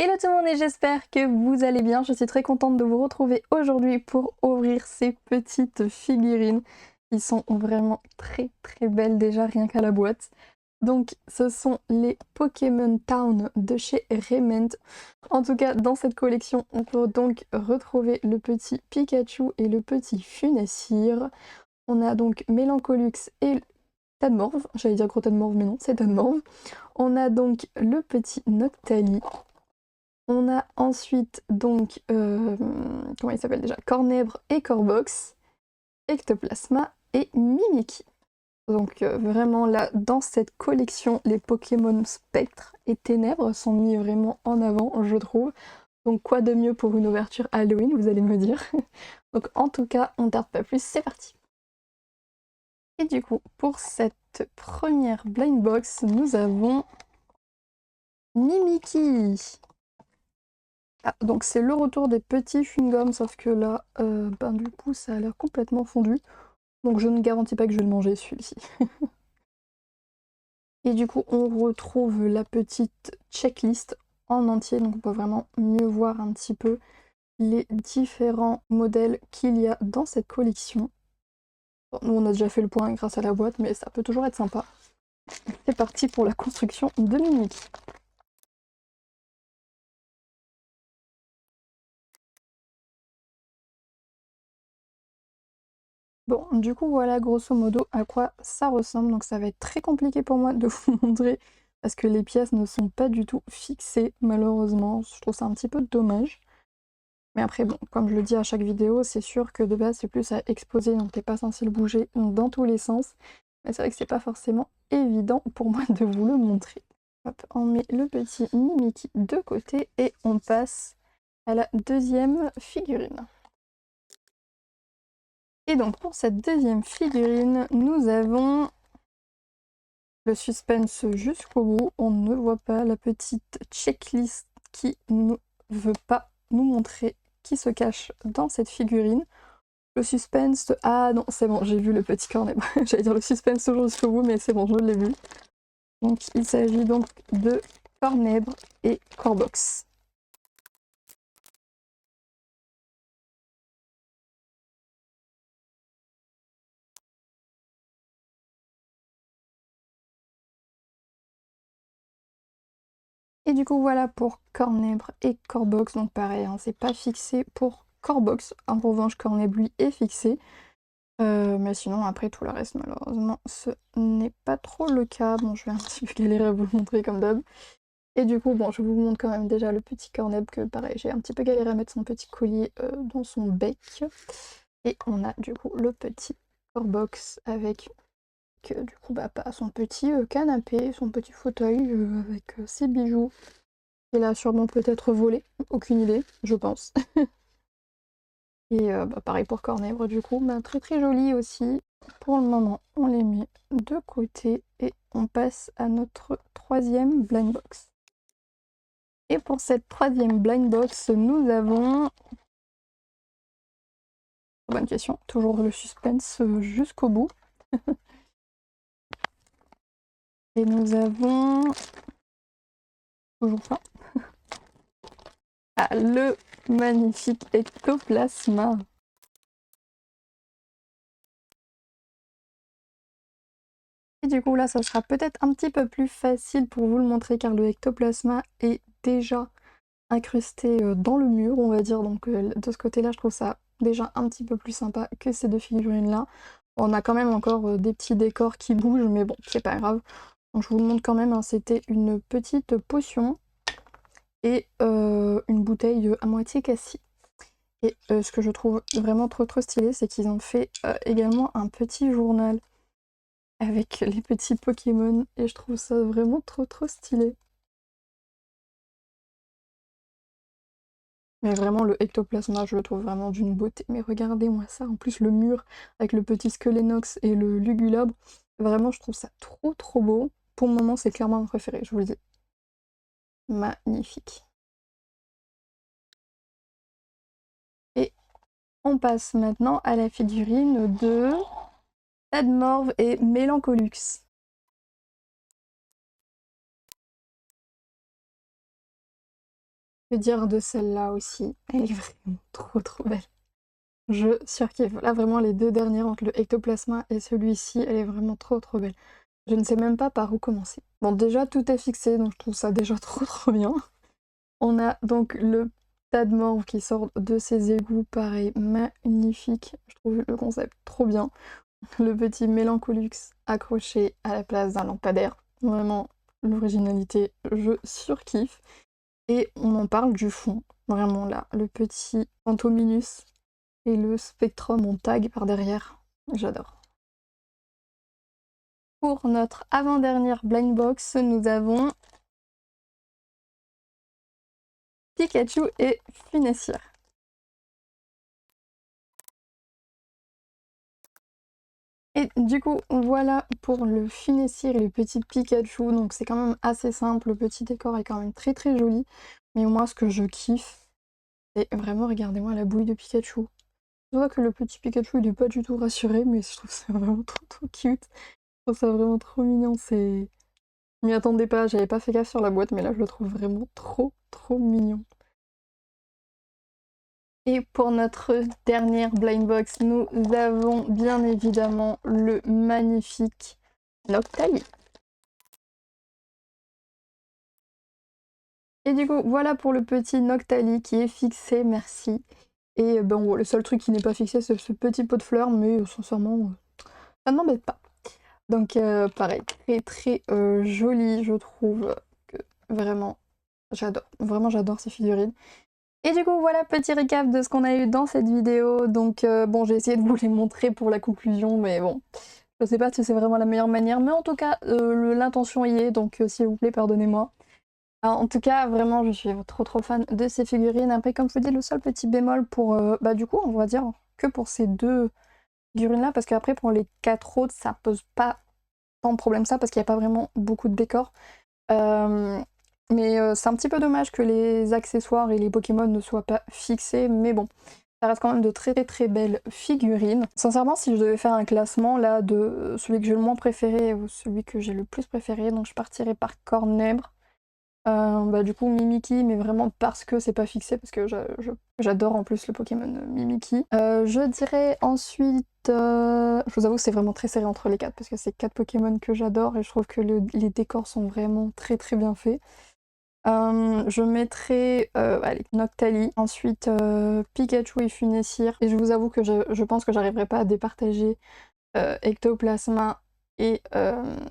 Hello tout le monde et j'espère que vous allez bien. Je suis très contente de vous retrouver aujourd'hui pour ouvrir ces petites figurines qui sont vraiment très belles déjà rien qu'à la boîte. Donc ce sont les Pokémon Town de chez Rement. En tout cas dans cette collection on peut donc retrouver le petit Pikachu et le petit Funessire. On a donc Mélancolux et Tadmorve, j'allais dire gros Tadmorve mais non c'est Tadmorve. On a donc le petit Noctali. On a ensuite donc, comment il s'appelle déjà? Cornèbre et Corbox, Ectoplasma et Mimikyu. Donc vraiment là, dans cette collection, les Pokémon Spectre et Ténèbres sont mis vraiment en avant, je trouve. Donc quoi de mieux pour une ouverture Halloween, vous allez me dire. Donc en tout cas, on ne tarde pas plus, c'est parti. Et du coup, pour cette première blind box, nous avons Mimikyu. Ah, donc c'est le retour des petits chewing-gums, sauf que là, ben, du coup, ça a l'air complètement fondu. Donc je ne garantis pas que je vais le manger celui-ci. Et du coup, on retrouve la petite checklist en entier, donc on peut vraiment mieux voir un petit peu les différents modèles qu'il y a dans cette collection. Bon, nous, on a déjà fait le point grâce à la boîte, mais ça peut toujours être sympa. C'est parti pour la construction de Mimikyu. Bon, du coup, voilà grosso modo à quoi ça ressemble. Donc ça va être très compliqué pour moi de vous montrer parce que les pièces ne sont pas du tout fixées, malheureusement. Je trouve ça un petit peu dommage. Mais après, bon, comme je le dis à chaque vidéo, c'est sûr que de base, c'est plus à exposer, donc t'es pas censé le bouger dans tous les sens. Mais c'est vrai que c'est pas forcément évident pour moi de vous le montrer. Hop, on met le petit Mimikyu de côté et on passe à la deuxième figurine. Et donc pour cette deuxième figurine, nous avons le suspense jusqu'au bout. On ne voit pas la petite checklist qui ne veut pas nous montrer qui se cache dans cette figurine. Le suspense... Ah non, c'est bon, j'ai vu le petit cornet. J'allais dire le suspense toujours jusqu'au bout, mais c'est bon, je l'ai vu. Donc il s'agit donc de Cornèbre et Corbox. Et du coup voilà pour Cornèbre et Corbox, donc pareil, hein, c'est pas fixé pour Corbox. En revanche, Cornèbre lui est fixé. Mais sinon après tout le reste malheureusement ce n'est pas trop le cas. Bon, je vais un petit peu galérer à vous le montrer comme d'hab. Et du coup bon, je vous montre quand même déjà le petit Cornèbre que pareil j'ai un petit peu galéré à mettre son petit collier dans son bec. Et on a du coup le petit Corbox avec du coup bah, son petit canapé, son petit fauteuil avec ses bijoux. Il a sûrement peut-être volé, aucune idée, je pense. Et bah, pareil pour Cornèbre du coup, bah, très joli aussi. Pour le moment, on les met de côté et on passe à notre troisième blind box. Et pour cette troisième blind box, nous avons... Bonne question, toujours le suspense jusqu'au bout. Et nous avons... Toujours pas. Ah, le magnifique Ectoplasma. Et du coup là, ça sera peut-être un petit peu plus facile pour vous le montrer car le Ectoplasma est déjà incrusté dans le mur, on va dire. Donc de ce côté-là, je trouve ça déjà un petit peu plus sympa que ces deux figurines-là. On a quand même encore des petits décors qui bougent, mais bon, c'est pas grave. Donc je vous le montre quand même, hein, c'était une petite potion et une bouteille à moitié cassée. Et ce que je trouve vraiment trop stylé, c'est qu'ils ont fait également un petit journal avec les petits Pokémon et je trouve ça vraiment trop stylé. Mais vraiment le ectoplasma, je le trouve vraiment d'une beauté. Mais regardez-moi ça, en plus le mur avec le petit Skelenox et le Lugulabre, vraiment je trouve ça trop beau. Pour le moment c'est clairement mon préféré, je vous le dis. Magnifique. Et on passe maintenant à la figurine de Tadmorve et Mélancolux. Que dire de celle-là aussi? Elle est vraiment trop belle. Je surkiffe. Là, vraiment, les deux dernières entre le ectoplasma et celui-ci, elle est vraiment trop belle. Je ne sais même pas par où commencer. Bon, déjà, tout est fixé, donc je trouve ça déjà trop bien. On a donc le tas de morve qui sort de ses égouts, pareil, magnifique. Je trouve le concept trop bien. Le petit Mélancolux accroché à la place d'un lampadaire. Vraiment, l'originalité, je surkiffe. Et on en parle du fond, vraiment là, le petit Phantominus et le Spectrum en tag par derrière, j'adore. Pour notre avant-dernière blind box, nous avons Pikachu et Funessir. Et du coup, voilà pour le Funessir et le petit Pikachu, donc c'est quand même assez simple, le petit décor est quand même très joli, mais moi ce que je kiffe, c'est vraiment, regardez-moi la bouille de Pikachu. Je vois que le petit Pikachu il est pas du tout rassuré, mais je trouve ça vraiment trop cute. Je trouve ça vraiment trop mignon, c'est... Je m'y attendais pas, j'avais pas fait gaffe sur la boîte, mais là je le trouve vraiment trop mignon. Et pour notre dernière blind box, nous avons bien évidemment le magnifique Noctali. Et du coup, voilà pour le petit Noctali qui est fixé, merci. Et bon, le seul truc qui n'est pas fixé, c'est ce petit pot de fleurs, mais sincèrement, ça ne m'embête pas. Donc pareil, très joli, je trouve, que vraiment, j'adore ces figurines. Et du coup, voilà, petit récap de ce qu'on a eu dans cette vidéo. Donc bon, j'ai essayé de vous les montrer pour la conclusion, mais bon, je sais pas si c'est vraiment la meilleure manière, mais en tout cas, l'intention y est, donc s'il vous plaît, pardonnez-moi. En tout cas, vraiment, je suis trop fan de ces figurines. Après, comme je vous dis, le seul petit bémol pour, bah du coup, on va dire que pour ces deux figurines-là, parce qu'après, pour les 4 autres, ça pose pas tant de problème ça, parce qu'il n'y a pas vraiment beaucoup de décors. Mais c'est un petit peu dommage que les accessoires et les Pokémon ne soient pas fixés, mais bon, ça reste quand même de très belles figurines. Sincèrement, si je devais faire un classement là de celui que j'ai le moins préféré ou celui que j'ai le plus préféré, donc je partirais par Cornèbre. Bah du coup Mimikyu, mais vraiment parce que c'est pas fixé, parce que j'adore en plus le Pokémon Mimikyu. Je dirais ensuite, je vous avoue que c'est vraiment très serré entre les 4, parce que c'est 4 Pokémon que j'adore et je trouve que les décors sont vraiment très bien faits. Je mettrais allez, Noctali, ensuite Pikachu et Funessir, et je vous avoue que je pense que j'arriverai pas à départager Ectoplasma et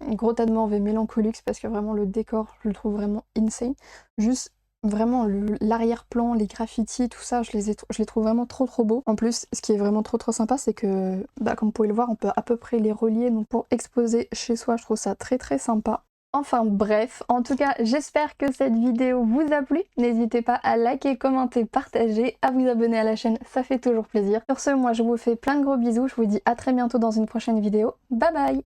gros tas de morve et Mélancolux, parce que vraiment le décor, je le trouve vraiment insane. Juste vraiment l'arrière-plan, les graffitis, tout ça, je les trouve vraiment trop beaux. En plus, ce qui est vraiment trop sympa, c'est que, bah, comme vous pouvez le voir, on peut à peu près les relier, donc pour exposer chez soi, je trouve ça très sympa. Enfin bref, en tout cas, j'espère que cette vidéo vous a plu. N'hésitez pas à liker, commenter, partager, à vous abonner à la chaîne, ça fait toujours plaisir. Sur ce, moi je vous fais plein de gros bisous, je vous dis à très bientôt dans une prochaine vidéo. Bye bye!